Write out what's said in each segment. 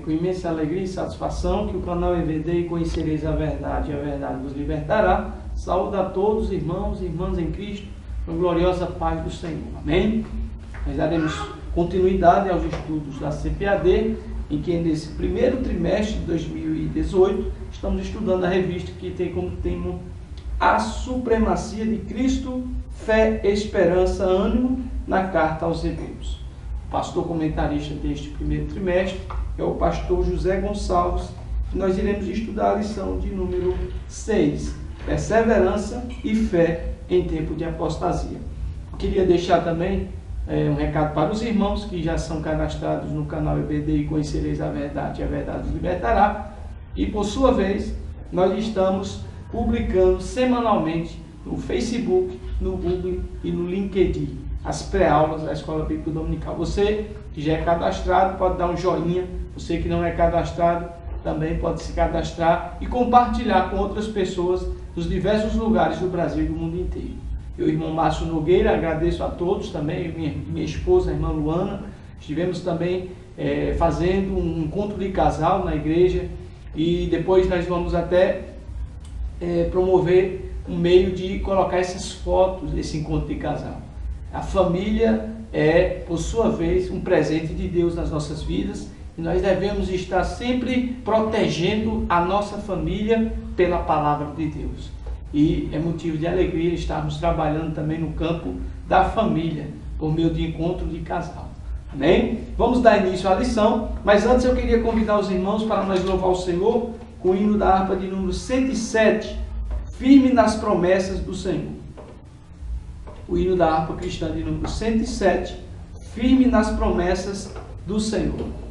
com imensa alegria e satisfação que o canal EVD e Conhecereis a Verdade vos libertará. Saúdo a todos, irmãos e irmãs em Cristo, com a gloriosa paz do Senhor. Amém? Nós daremos continuidade aos estudos da CPAD, em que nesse primeiro trimestre de 2018 estamos estudando a revista que tem como tema A Supremacia de Cristo, Fé, Esperança, Ânimo, na Carta aos Hebreus. O pastor comentarista deste primeiro trimestre é o pastor José Gonçalves, e nós iremos estudar a lição de número 6, Perseverança e Fé em Tempo de Apostasia. Eu queria deixar também um recado para os irmãos que já são cadastrados no canal EBD e Conhecereis a Verdade vos libertará. E por sua vez, nós estamos publicando semanalmente no Facebook, no Google e no LinkedIn as pré-aulas da Escola Bíblica Dominical. Você que já é cadastrado pode dar um joinha, você que não é cadastrado também pode se cadastrar e compartilhar com outras pessoas dos diversos lugares do Brasil e do mundo inteiro. Eu, irmão Márcio Nogueira, agradeço a todos também, minha esposa, a irmã Luana. Estivemos também fazendo um encontro de casal na igreja e depois nós vamos até promover um meio de colocar essas fotos desse encontro de casal. A família é, por sua vez, um presente de Deus nas nossas vidas e nós devemos estar sempre protegendo a nossa família pela palavra de Deus. E é motivo de alegria estarmos trabalhando também no campo da família, por meio de encontro de casal. Amém? Vamos dar início à lição, mas antes eu queria convidar os irmãos para nós louvar o Senhor com o hino da harpa de número 107, Firme nas Promessas do Senhor. O hino da harpa cristã de número 107, Firme nas Promessas do Senhor.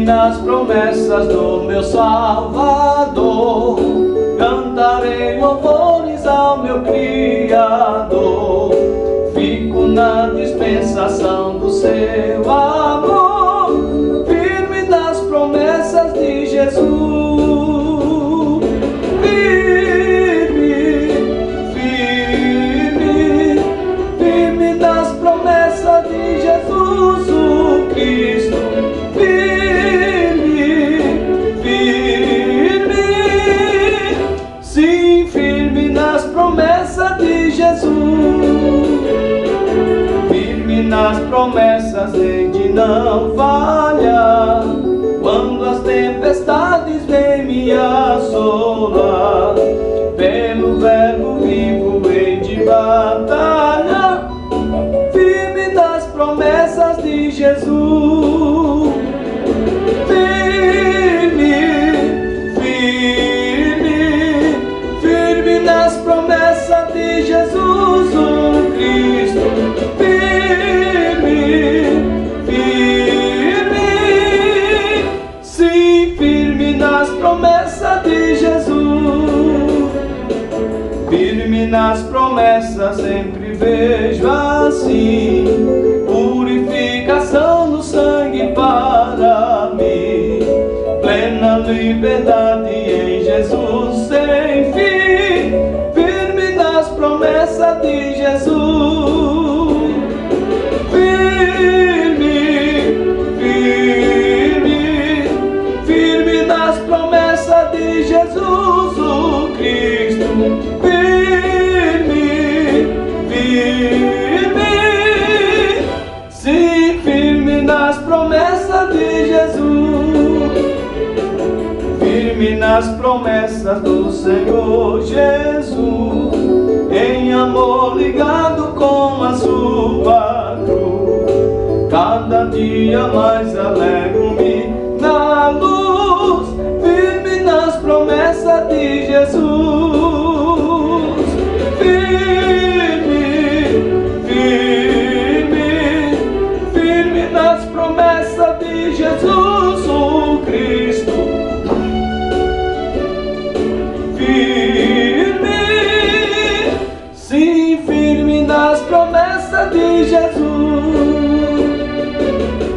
Nas promessas do meu Salvador, cantarei louvores ao meu Criador. Fico na dispensação do seu amor, firme nas promessas de Jesus. Firme nas promessas de Jesus, o Cristo. De Jesus, firme nas promessas, em de não falhar, quando as tempestades vêm me assolar, pelo verbo vivo hei de batalhar, firme nas promessas de Jesus. Firme nas promessas de Jesus, o Cristo. Sim, firme nas promessas de Jesus. Firme nas promessas, sempre vejo assim, purificação no sangue para mim, plena liberdade em Jesus sem fim, firme nas promessas de Jesus. Firme nas promessas de Jesus, o Cristo. Sim, firme nas promessas de Jesus. Firme nas promessas do Senhor Jesus, em amor ligado com a sua cruz, cada dia mais alegro-me na luz, firme nas promessas de Jesus. Firme nas promessas de Jesus, o Cristo. Firme de Jesus,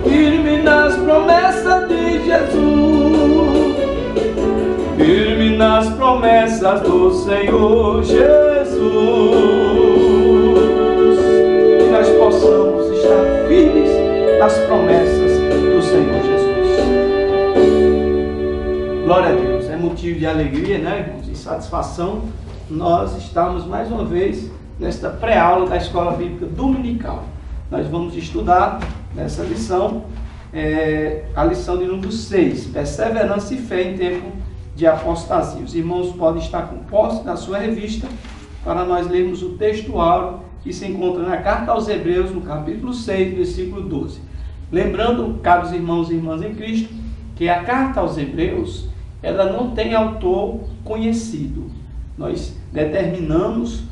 firme nas promessas de Jesus, firme nas promessas do Senhor Jesus. Que nós possamos estar firmes nas promessas do Senhor Jesus. Glória a Deus. É motivo de alegria, né, irmãos, e satisfação nós estamos mais uma vez nesta pré-aula da Escola Bíblica Dominical. Nós vamos estudar nessa lição, a lição de número 6, perseverança e fé em tempo de apostasia. Os irmãos podem estar com posse da sua revista para nós lermos o texto áureo que se encontra na carta aos Hebreus, no capítulo 6, versículo 12. Lembrando, caros irmãos e irmãs em Cristo, que a carta aos Hebreus, ela não tem autor conhecido. Nós determinamos,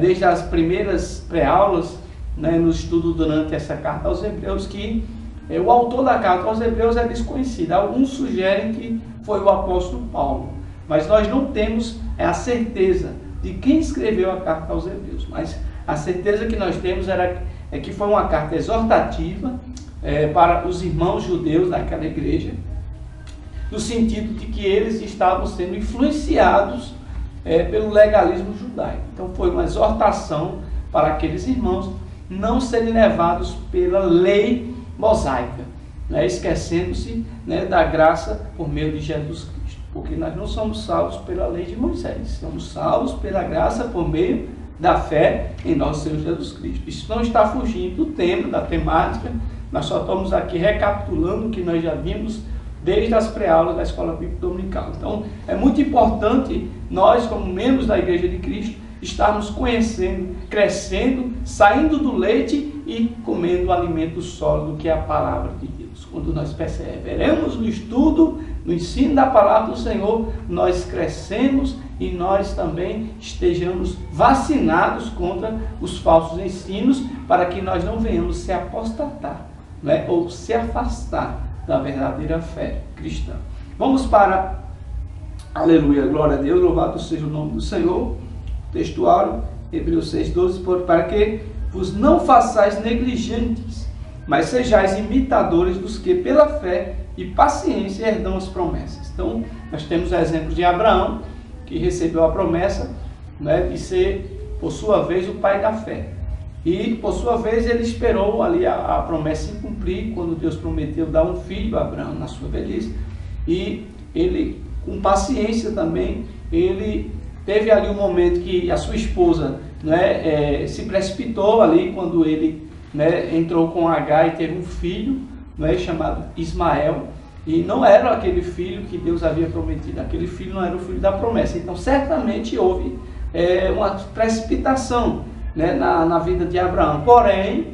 desde as primeiras pré-aulas, no estudo durante essa carta aos Hebreus, que o autor da carta aos Hebreus é desconhecido. Alguns sugerem que foi o apóstolo Paulo, mas nós não temos a certeza de quem escreveu a carta aos Hebreus. Mas a certeza que nós temos é que foi uma carta exortativa para os irmãos judeus daquela igreja, no sentido de que eles estavam sendo influenciados pelo legalismo judaico. Então foi uma exortação para aqueles irmãos não serem levados pela lei mosaica, esquecendo-se da graça por meio de Jesus Cristo, porque nós não somos salvos pela lei de Moisés, somos salvos pela graça por meio da fé em nosso Senhor Jesus Cristo. Isso não está fugindo do tema, da temática, nós só estamos aqui recapitulando o que nós já vimos desde as pré-aulas da Escola Bíblica Dominical. Então, é muito importante nós, como membros da Igreja de Cristo, estarmos conhecendo, crescendo, saindo do leite e comendo o alimento sólido que é a palavra de Deus. Quando nós perseveramos no estudo, no ensino da palavra do Senhor, nós crescemos e nós também estejamos vacinados contra os falsos ensinos, para que nós não venhamos se apostatar, ou se afastar da verdadeira fé cristã. Vamos para, aleluia, glória a Deus, louvado seja o nome do Senhor. Textuário, Hebreus 6,12, para que vos não façais negligentes, mas sejais imitadores dos que pela fé e paciência herdam as promessas. Então, nós temos o exemplo de Abraão, que recebeu a promessa de ser, por sua vez, o pai da fé. E, por sua vez, ele esperou ali a promessa se cumprir, quando Deus prometeu dar um filho a Abraão na sua velhice. E ele, com paciência também, ele teve ali um momento que a sua esposa se precipitou ali, quando ele entrou com Agar e teve um filho chamado Ismael. E não era aquele filho que Deus havia prometido, aquele filho não era o filho da promessa. Então, certamente houve uma precipitação na vida de Abraão. Porém,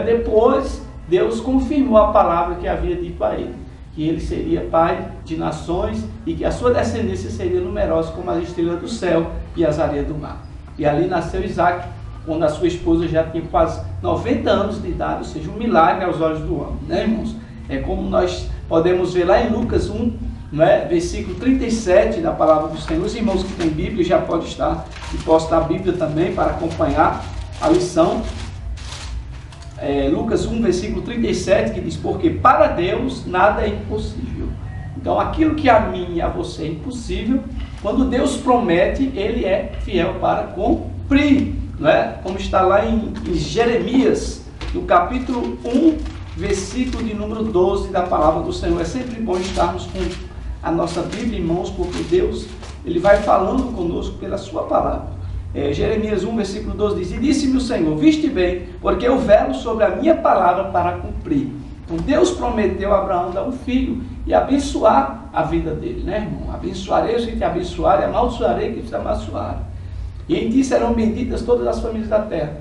depois Deus confirmou a palavra que havia dito a ele, que ele seria pai de nações e que a sua descendência seria numerosa como as estrelas do céu e as areias do mar. E ali nasceu Isaac, quando a sua esposa já tinha quase 90 anos de idade, ou seja, um milagre aos olhos do homem, irmãos? É como nós podemos ver lá em Lucas 1, versículo 37 da palavra do Senhor. Os irmãos que têm Bíblia já podem estar e posso dar a Bíblia também para acompanhar a lição. Lucas 1, versículo 37, que diz: porque para Deus nada é impossível. Então, aquilo que a mim e a você é impossível, quando Deus promete, Ele é fiel para cumprir, como está lá em Jeremias, no capítulo 1, versículo de número 12 da palavra do Senhor. É sempre bom estarmos com a nossa Bíblia em mãos, porque Deus, Ele vai falando conosco pela sua palavra. Jeremias 1, versículo 12 diz: e disse-me o Senhor, viste bem, porque eu velo sobre a minha palavra para cumprir. Então Deus prometeu a Abraão dar um filho e abençoar a vida dele, irmão? Abençoarei os que te abençoarem, e amaldiçoarei os que te amaldiçoarem. E em ti serão benditas todas as famílias da terra,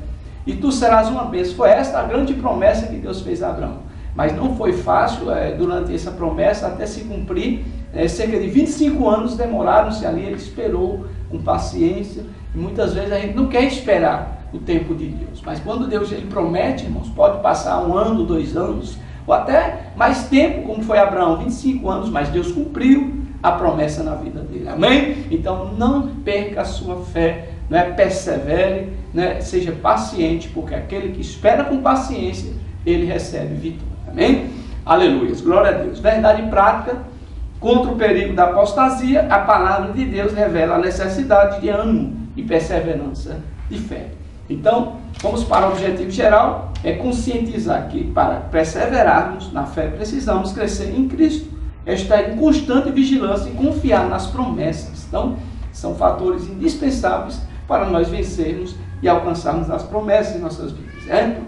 e tu serás uma bênção. Foi esta a grande promessa que Deus fez a Abraão. Mas não foi fácil durante essa promessa até se cumprir. Cerca de 25 anos demoraram-se ali, ele esperou com paciência. E muitas vezes a gente não quer esperar o tempo de Deus. Mas quando Deus ele promete, irmãos, pode passar 1 ano, 2 anos, ou até mais tempo, como foi Abraão, 25 anos, mas Deus cumpriu a promessa na vida dele. Amém? Então não perca a sua fé, persevere, seja paciente, porque aquele que espera com paciência, ele recebe vitória. Amém? Aleluia, glória a Deus. Verdade prática, contra o perigo da apostasia, a palavra de Deus revela a necessidade de ânimo e perseverança de fé. Então, vamos para o objetivo geral, é conscientizar que para perseverarmos na fé precisamos crescer em Cristo, estar em constante vigilância e confiar nas promessas. Então, são fatores indispensáveis para nós vencermos e alcançarmos as promessas em nossas vidas.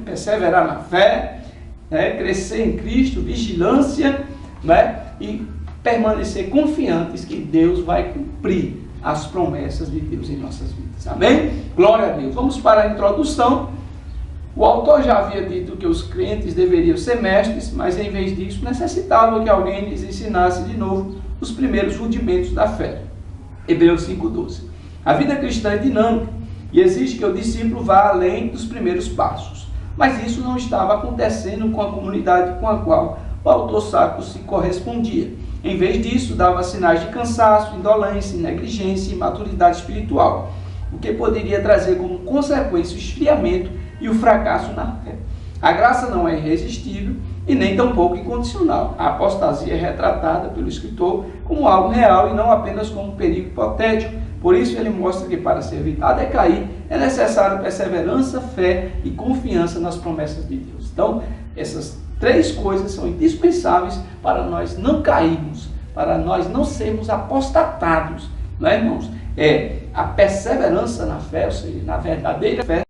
Perseverar na fé, crescer em Cristo, vigilância, e permanecer confiantes que Deus vai cumprir as promessas de Deus em nossas vidas. Amém? Glória a Deus. Vamos para a introdução. O autor já havia dito que os crentes deveriam ser mestres, mas em vez disso necessitavam que alguém lhes ensinasse de novo os primeiros rudimentos da fé. Hebreus 5:12. A vida cristã é dinâmica e exige que o discípulo vá além dos primeiros passos. Mas isso não estava acontecendo com a comunidade com a qual o autor sacro se correspondia. Em vez disso, dava sinais de cansaço, indolência, negligência e imaturidade espiritual, o que poderia trazer como consequência o esfriamento e o fracasso na fé. A graça não é irresistível e nem tampouco incondicional. A apostasia é retratada pelo escritor como algo real e não apenas como um perigo hipotético. Por isso ele mostra que para se evitar decair é necessário perseverança, fé e confiança nas promessas de Deus. Então, essas três coisas são indispensáveis para nós não cairmos, para nós não sermos apostatados, não é, irmãos? É a perseverança na fé, ou seja, na verdadeira fé,